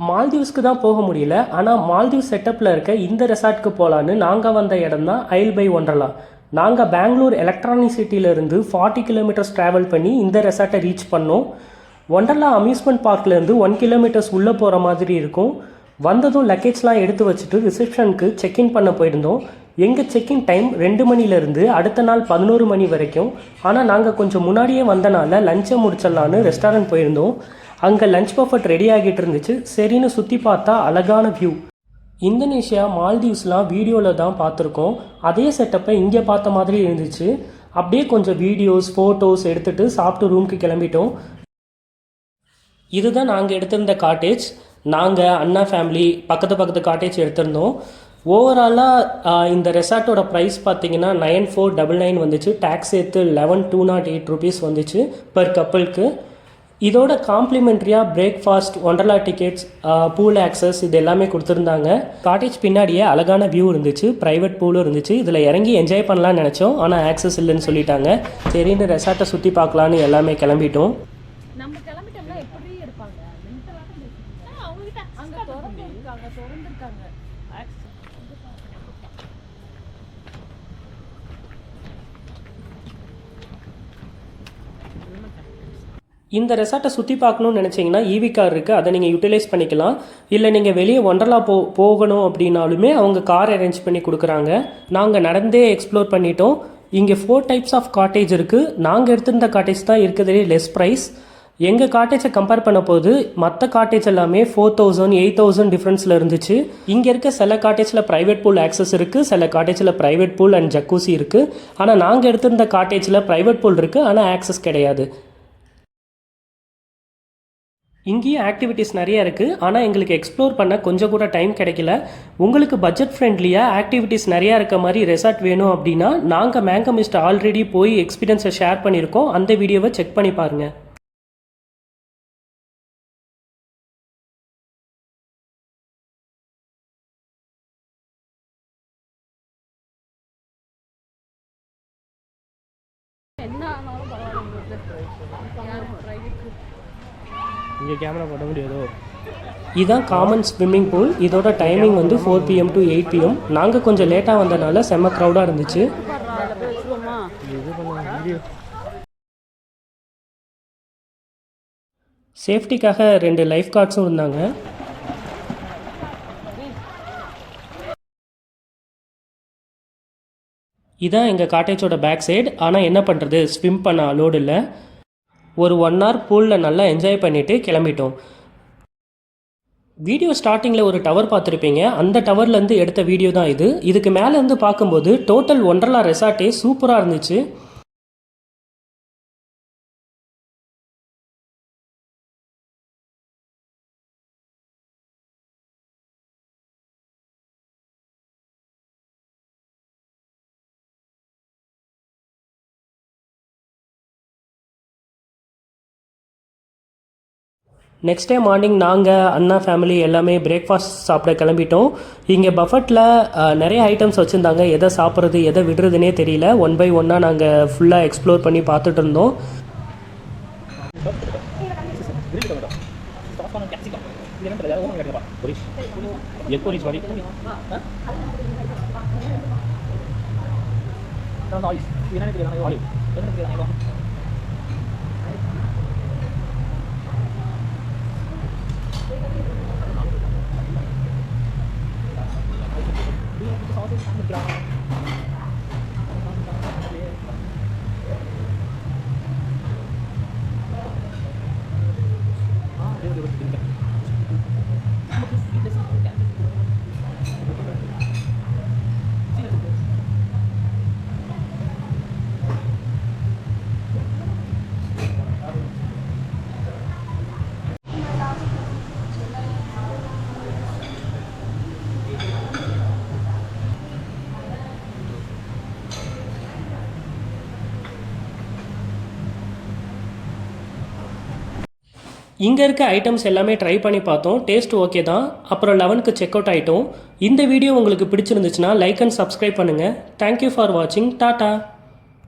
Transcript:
மால்தீவ்ஸ்க்கு தான் போக முடியல. ஆனால் மால்தீவ்ஸ் செட்டப்பில் இருக்க இந்த ரெசார்ட்க்கு போகலான்னு நாங்கள் வந்த இடம் தான் ஐல் பை ஒண்டர்லா. நாங்கள் பெங்களூர் எலக்ட்ரானிக் சிட்டியிலேருந்து 40 கிலோமீட்டர்ஸ் ட்ராவல் பண்ணி இந்த ரெசார்ட்டை ரீச் பண்ணோம். ஒண்டர்லா அம்யூஸ்மெண்ட் பார்க்லேருந்து 1 கிலோமீட்டர்ஸ் உள்ளே போகிற மாதிரி இருக்கும். வந்ததும் லக்கேஜ்லாம் எடுத்து வச்சுட்டு ரிசப்ஷனுக்கு செக்இன் பண்ண போயிருந்தோம். எங்கள் செக்இன் டைம் 2 மணிலேருந்து அடுத்த நாள் 11 மணி வரைக்கும். ஆனால் நாங்கள் கொஞ்சம் முன்னாடியே வந்தனால லஞ்சை முடிச்சிடலான்னு ரெஸ்டாரண்ட் போயிருந்தோம். அங்கே லஞ்ச் பஃபட் ரெடி ஆகிட்டு இருந்துச்சு. சரின்னு சுற்றி பார்த்தா அழகான வியூ. இந்தோனேஷியா மால்தீவ்ஸ்லாம் வீடியோவில் தான் பார்த்துருக்கோம். அதே செட்டப்பை இங்கே பார்த்த மாதிரி இருந்துச்சு. அப்படியே கொஞ்சம் வீடியோஸ் ஃபோட்டோஸ் எடுத்துகிட்டு சாப்பிட்டு ரூமுக்கு கிளம்பிட்டோம். இதுதான் நாங்கள் எடுத்திருந்த காட்டேஜ். நாங்கள் அண்ணா ஃபேமிலி பக்கத்து காட்டேஜ் எடுத்திருந்தோம். ஓவராலாக இந்த ரெசார்ட்டோட ப்ரைஸ் பார்த்தீங்கன்னா 9499 வந்துச்சு. டேக்ஸ் சேர்த்து 11208 ருபீஸ் வந்துச்சு பர் கப்பலுக்கு. இதோட காம்ப்ளிமெண்ட்ரியாக breakfast, Wonderla tickets, pool access இது எல்லாமே கொடுத்துருந்தாங்க. காட்டேஜ் பின்னாடியே அழகான வியூ இருந்துச்சு. ப்ரைவேட் பூலும் இருந்துச்சு. இதில் இறங்கி என்ஜாய் பண்ணலான்னு நினச்சோம். ஆனால் ஆக்சஸ் இல்லைன்னு சொல்லிட்டாங்க. சரின்னு ரெசார்ட்டை சுற்றி பார்க்கலான்னு எல்லாமே கிளம்பிட்டோம். இந்த ரெசார்ட்டை சுற்றி பார்க்கணுன்னு நினச்சிங்கன்னா ஈவி கார் இருக்குது, அதை நீங்கள் யூட்டிலைஸ் பண்ணிக்கலாம். இல்லை நீங்கள் வெளியே ஒண்டர்லா போகணும் அப்படின்னாலுமே அவங்க கார் அரேஞ்ச் பண்ணி கொடுக்குறாங்க. நாங்கள் நடந்தே எக்ஸ்ப்ளோர் பண்ணிட்டோம். இங்கே 4 டைப்ஸ் ஆஃப் காட்டேஜ் இருக்குது. நாங்கள் எடுத்திருந்த காட்டேஜ் தான் இருக்கிறதுலே லெஸ் ப்ரைஸ். எங்கள் காட்டேஜை கம்பேர் பண்ண போது மற்ற காட்டேஜ் எல்லாமே 4000 8000 டிஃப்ரென்ஸில் இருந்துச்சு. இங்கே இருக்க சில காட்டேஜில் ப்ரைவேட் பூல் ஆக்சஸ் இருக்குது, சில காட்டேஜில் ப்ரைவேட் பூல் அண்ட் ஜக்கூசி இருக்குது. ஆனால் நாங்கள் எடுத்திருந்த காட்டேஜில் ப்ரைவேட் பூல் இருக்குது, ஆனால் ஆக்சஸ் கிடையாது. இங்கேயும் ஆக்டிவிட்டீஸ் நிறைய இருக்குது. ஆனால் எங்களுக்கு எக்ஸ்ப்ளோர் பண்ண கொஞ்சம் கூட டைம் கிடைக்கல. உங்களுக்கு பட்ஜெட் ஃப்ரெண்ட்லியாக ஆக்டிவிட்டீஸ் நிறையா இருக்க மாதிரி ரெசார்ட் வேணும் அப்படின்னா நாங்கள் மேங்கோ மிஸ்ட் ஆல்ரெடி போய் எக்ஸ்பீரியன்ஸை ஷேர் பண்ணியிருக்கோம். அந்த வீடியோவை செக் பண்ணி பாருங்கள். இங்கே கேமரா போட முடியாதோ? இதுதான் காமன் ஸ்விம்மிங் பூல். இதோட டைமிங் வந்து 4 PM to 8 PM. நாங்கள் கொஞ்சம் லேட்டாக வந்தனால செம்ம க்ரௌடாக இருந்துச்சு. சேஃப்டிக்காக 2 லைஃப் கார்ட்ஸும் இருந்தாங்க. இதான் எங்கள் காட்டேஜோட பேக் சைடு. ஆனால் என்ன பண்ணுறது, ஸ்விம் பண்ண அலோடு இல்லை. ஒரு 1 hour பூலில் நல்லா என்ஜாய் பண்ணிவிட்டு கிளம்பிட்டோம். வீடியோ ஸ்டார்டிங்கில் ஒரு டவர் பார்த்துருப்பீங்க. அந்த டவர்லேருந்து எடுத்த வீடியோ தான் இது. இதுக்கு மேலேருந்து பார்க்கும்போது டோட்டல் ஒண்டர்லா ரெசார்ட்டே சூப்பராக இருந்துச்சு. நெக்ஸ்ட் டே மார்னிங் நாங்கள் அண்ணா ஃபேமிலி எல்லாமே பிரேக்ஃபாஸ்ட் சாப்பிட கிளம்பிட்டோம். இங்கே பஃபட்டில் நிறைய ஐட்டம்ஸ் வச்சுருந்தாங்க. எதை சாப்பிட்றது எதை விடுறதுனே தெரியல. 1 by 1 நாங்கள் ஃபுல்லாக எக்ஸ்ப்ளோர் பண்ணி பார்த்துட்டு இருந்தோம். இங்கே இருக்க ஐட்டம்ஸ் எல்லாமே ட்ரை பண்ணி பார்த்தோம். டேஸ்ட் ஓகே தான். அப்புறம் 11க்கு செக் அவுட் ஆகிட்டோம். இந்த வீடியோ உங்களுக்கு பிடிச்சிருந்துச்சுன்னா லைக் அண்ட் சப்ஸ்கிரைப் பண்ணுங்கள். தேங்க்யூ ஃபார் வாட்சிங். டாட்டா.